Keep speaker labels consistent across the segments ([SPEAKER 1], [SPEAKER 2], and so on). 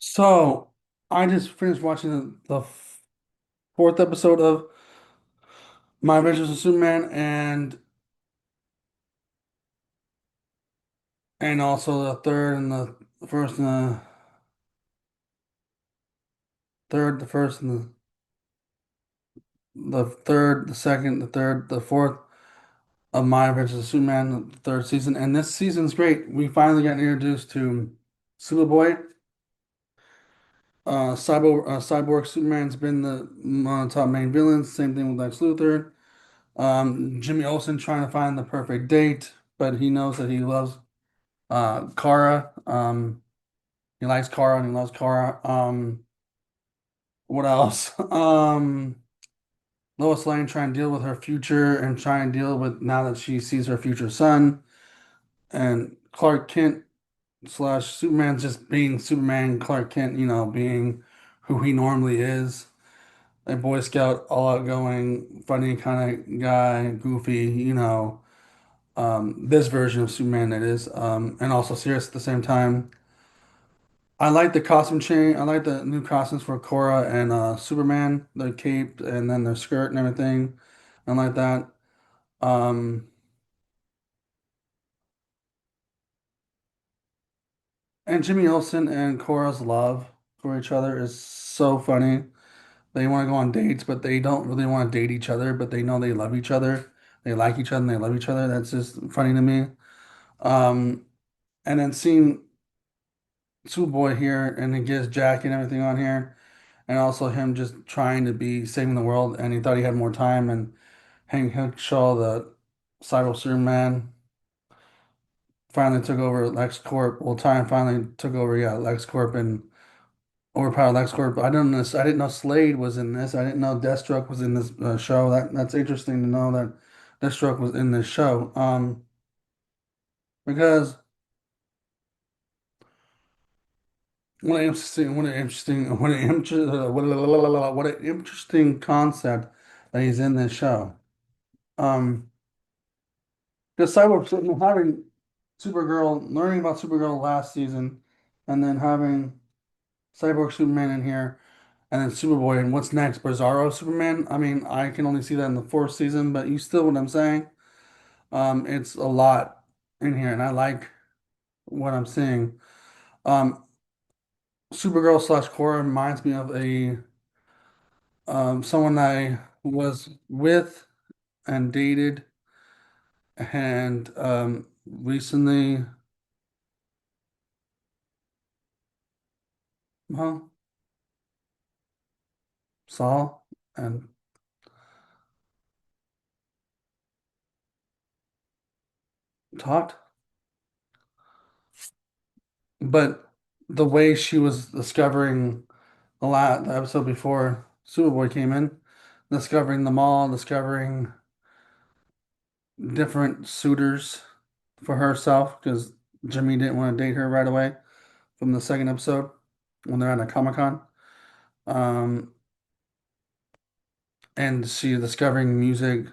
[SPEAKER 1] So I just finished watching the fourth episode of My Adventures with Superman and also the third and the first and the first and the third, the second, the third, the fourth of My Adventures with Superman, the third season. And this season's great. We finally got introduced to Superboy. Cyborg Superman's been the one of the top main villains. Same thing with Lex Luthor. Jimmy Olsen trying to find the perfect date, but he knows that he loves Kara. He likes Kara and he loves Kara. What else? Lois Lane trying to deal with her future and trying to deal with now that she sees her future son. And Clark Kent slash Superman just being Superman, Clark Kent, being who he normally is. A Boy Scout, all outgoing, funny kind of guy, goofy, this version of Superman that is, and also serious at the same time. I like the costume change. I like the new costumes for Korra and Superman, the cape and then their skirt and everything. I like that. Um, and Jimmy Olsen and Korra's love for each other is so funny. They want to go on dates, but they don't really want to date each other, but they know they love each other. They like each other and they love each other. That's just funny to me. Um, and then seeing Superboy here and he gets Jack and everything on here, and also him just trying to be saving the world, and he thought he had more time, and Hank Hickshaw, the Cyber Superman, finally took over LexCorp. Well, Time finally took over, yeah, LexCorp and overpowered LexCorp. I didn't know Slade was in this. I didn't know Deathstroke was in this show. That's interesting to know that Deathstroke was in this show. Because what an interesting concept that he's in this show. Um, because having Supergirl, learning about Supergirl last season, and then having Cyborg Superman in here, and then Superboy, and what's next? Bizarro Superman? I mean, I can only see that in the fourth season, but you still what I'm saying. It's a lot in here, and I like what I'm seeing. Um, Supergirl slash Cora reminds me of a someone I was with and dated, and recently, well, saw and talked. But the way she was discovering the episode before Superboy came in, discovering the mall, discovering different suitors for herself, because Jimmy didn't want to date her right away from the second episode when they're at a Comic-Con. Um, and she discovering music,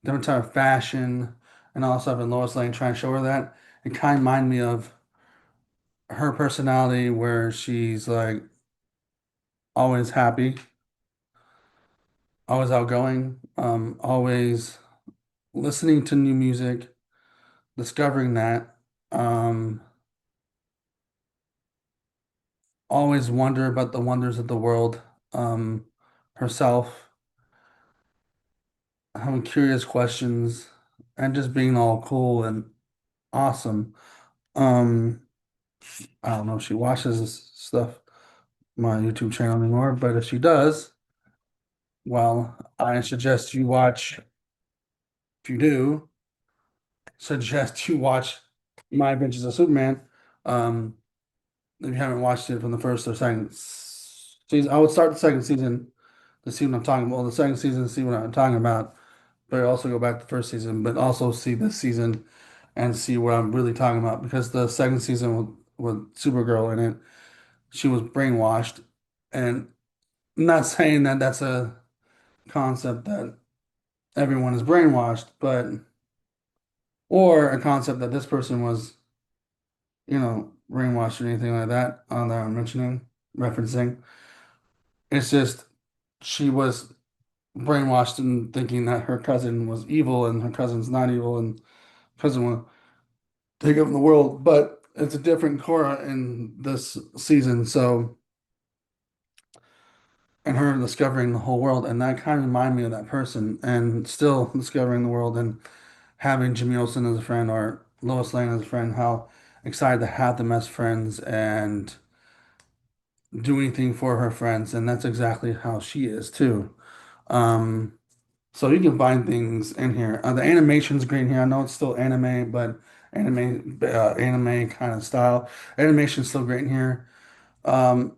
[SPEAKER 1] different type of fashion, and all that stuff, and Lois Lane trying to show her that. It kind of reminded me of her personality where she's like always happy, always outgoing, always listening to new music, discovering that, um, always wonder about the wonders of the world, um, herself, having curious questions, and just being all cool and awesome. Um, I don't know if she watches this stuff, my YouTube channel anymore, but if she does, well, I suggest you watch, if you do, suggest you watch My Adventures of Superman. Um, if you haven't watched it from the first or second season, I would start the second season to see what I'm talking about. Well, the second season to see what I'm talking about, but also go back to the first season, but also see this season and see what I'm really talking about because the second season with Supergirl in it, she was brainwashed, and I'm not saying that that's a concept that everyone is brainwashed, but or a concept that this person was, brainwashed or anything like that that I'm referencing. It's just she was brainwashed in thinking that her cousin was evil and her cousin's not evil and cousin will take over the world. But it's a different Korra in this season, so and her discovering the whole world, and that kind of reminded me of that person, and still discovering the world and having Jimmy Olsen as a friend or Lois Lane as a friend, how excited to have them as friends and do anything for her friends, and that's exactly how she is too. Um, so you can find things in here. The animation's great here. I know it's still anime, but anime kind of style. Animation's still great in here. Um,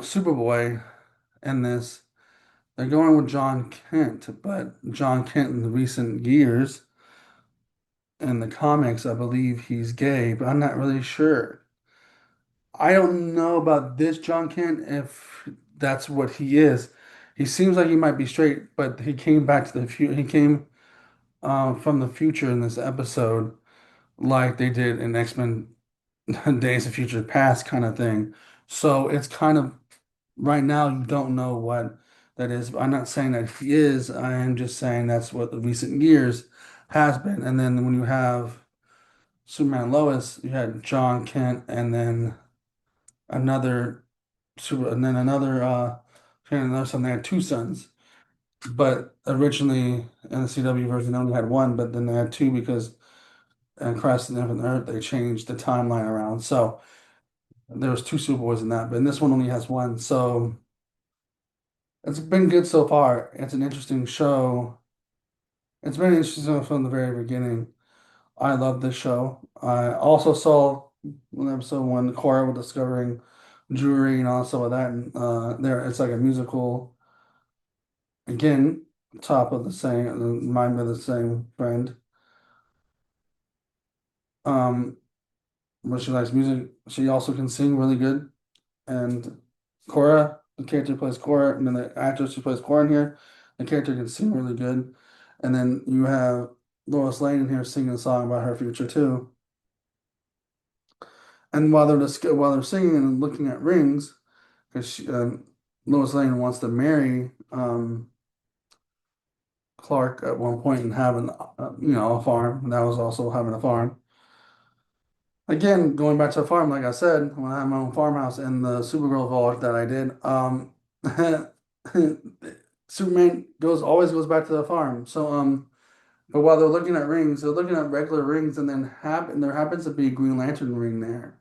[SPEAKER 1] Superboy in this, they're going with John Kent, but John Kent in the recent years in the comics, I believe he's gay, but I'm not really sure. I don't know about this John Kent if that's what he is. He seems like he might be straight, but he came back to the future. He came from the future in this episode, like they did in X-Men Days of Future Past kind of thing. So it's kind of right now you don't know what that is. I'm not saying that he is. I am just saying that's what the recent years has been. And then when you have Superman and Lois, you had John Kent, and then another super, and then another son. They had two sons, but originally in the CW version, they only had one, but then they had two because in Crisis on Infinite Earth, they changed the timeline around. So there was two Superboys in that, but in this one only has one. So it's been good so far. It's an interesting show. It's been interesting from the very beginning. I love this show. I also saw one episode when Cora was discovering jewelry and all some of that. And there, it's like a musical. Again, top of the same, remind me of the same friend. Um, but she likes music. She also can sing really good. And Cora, the character who plays Cora, and then the actress who plays Cora in here, the character can sing really good. And then you have Lois Lane in here singing a song about her future too. And while they're singing and looking at rings, because Lois Lane wants to marry Clark at one point and having a farm. That was also having a farm. Again, going back to a farm, like I said, when I had my own farmhouse in the Supergirl vlog that I did, Superman always goes back to the farm. So but while they're looking at rings, they're looking at regular rings, and then there happens to be a Green Lantern ring there.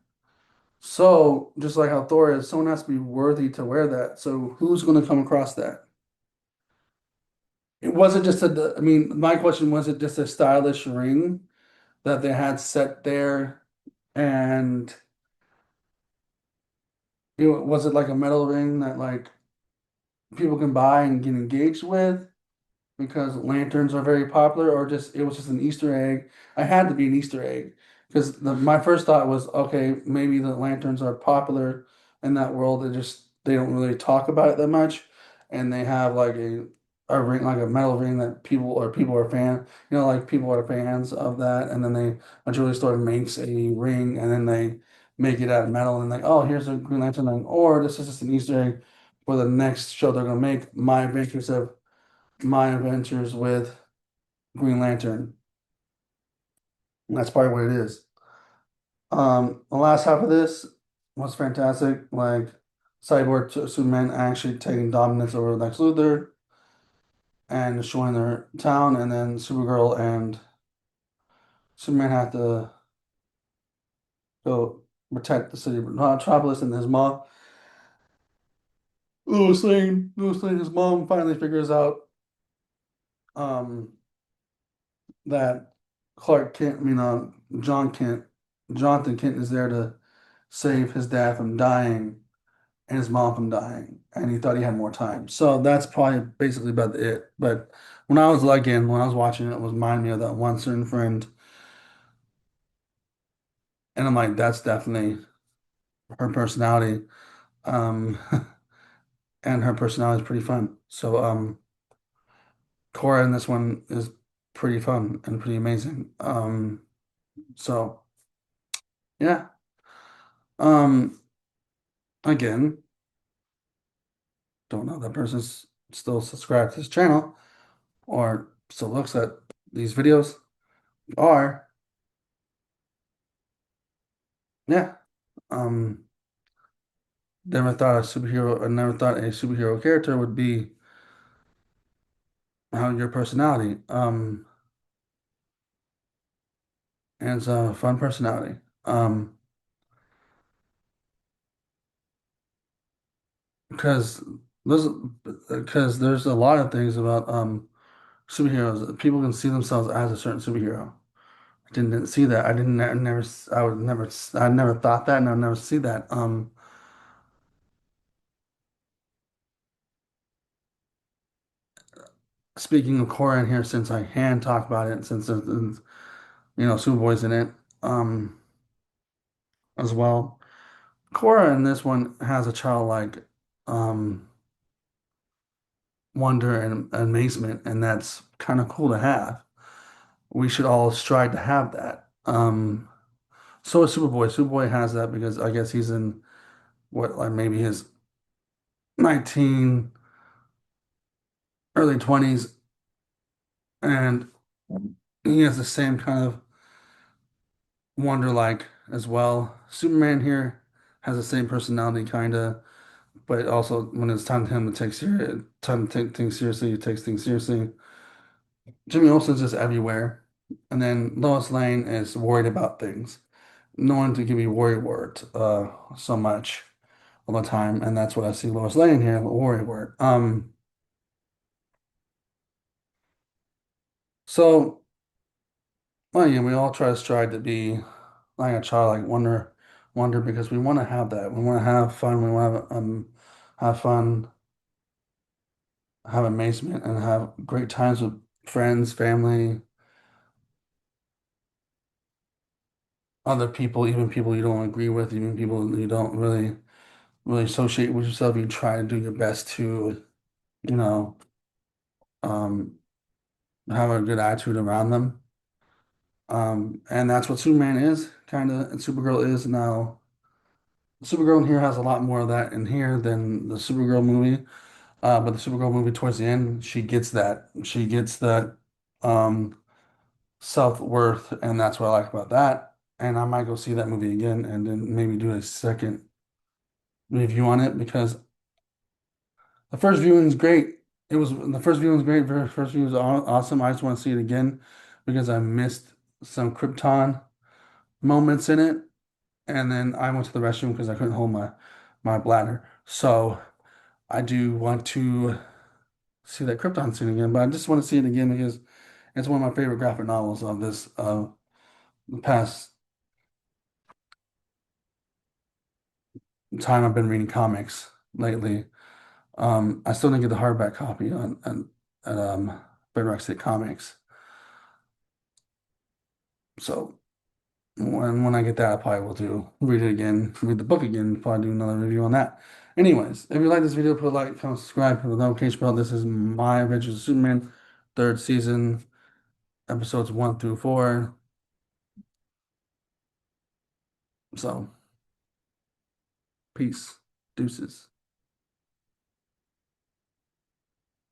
[SPEAKER 1] So just like how Thor is, someone has to be worthy to wear that. So who's going to come across that? It wasn't just I mean, my question was it just a stylish ring that they had set there, and was it like a metal ring that like people can buy and get engaged with because lanterns are very popular, or just it was just an Easter egg. I had to be an Easter egg because my first thought was, okay, maybe the lanterns are popular in that world. They don't really talk about it that much, and they have like a ring, like a metal ring that people are like people are fans of that, and then a jewelry store makes a ring, and then they make it out of metal, and like, oh, here's a Green Lantern ring, or this is just an Easter egg for the next show they're gonna make, My Adventures with Green Lantern. And that's probably what it is. The last half of this was fantastic. Like Cyborg to Superman actually taking dominance over Lex Luthor and destroying their town, and then Supergirl and Superman have to go protect the city of Metropolis, and his mom, Lois Lane, his mom finally figures out um that Clark Kent, Jonathan Kent is there to save his dad from dying and his mom from dying, and he thought he had more time. So that's probably basically about it. But when I was watching it, it was reminding me of that one certain friend, and I'm like, that's definitely her personality. Um, and her personality is pretty fun. So Cora in this one is pretty fun and pretty amazing. So yeah. Um, again, don't know if that person's still subscribed to this channel or still looks at these videos. Or yeah. Um, I never thought a superhero character would be how your personality. And it's a fun personality. Because there's there's a lot of things about superheroes. People can see themselves as a certain superhero. I didn't see that. I never, I would never, I never thought that, and I'll never see that. Speaking of Korra in here, since I can talk about it, since there's, Superboy's in it, um, as well. Korra in this one has a childlike, um, wonder and amazement, and that's kind of cool to have. We should all strive to have that. So is Superboy. Superboy has that because I guess he's in what, like maybe his 19, early 20s, and he has the same kind of wonder like as well. Superman here has the same personality kind of, but also when it's time to take things seriously, he takes things seriously. Jimmy Olsen's just everywhere, and then Lois Lane is worried about things. No one to give me worry word so much all the time, and that's what I see Lois Lane here, worry word. So well, yeah, we all try to strive to be like a child, like wonder because we want to have that. We want to have fun. We want to have fun, have amazement, and have great times with friends, family, other people, even people you don't agree with, even people you don't really associate with yourself. You try to do your best to, you know, um, have a good attitude around them. And that's what Superman is, kind of, and Supergirl is now. Supergirl in here has a lot more of that in here than the Supergirl movie. But the Supergirl movie towards the end, she gets that. She gets that self-worth, and that's what I like about that. And I might go see that movie again and then maybe do a second review on it because the first viewing is great. The first viewing was great. Very first viewing was awesome. I just want to see it again because I missed some Krypton moments in it. And then I went to the restroom because I couldn't hold my bladder. So I do want to see that Krypton scene again, but I just want to see it again because it's one of my favorite graphic novels of this the past time I've been reading comics lately. I still didn't get the hardback copy on at Bedrock City Comics. So when I get that, I probably will read it again, read the book again, probably do another review on that. Anyways, if you like this video, put a like, comment, subscribe, put the notification bell. This is My Adventures of Superman, third season, episodes 1 through 4. So, peace, deuces.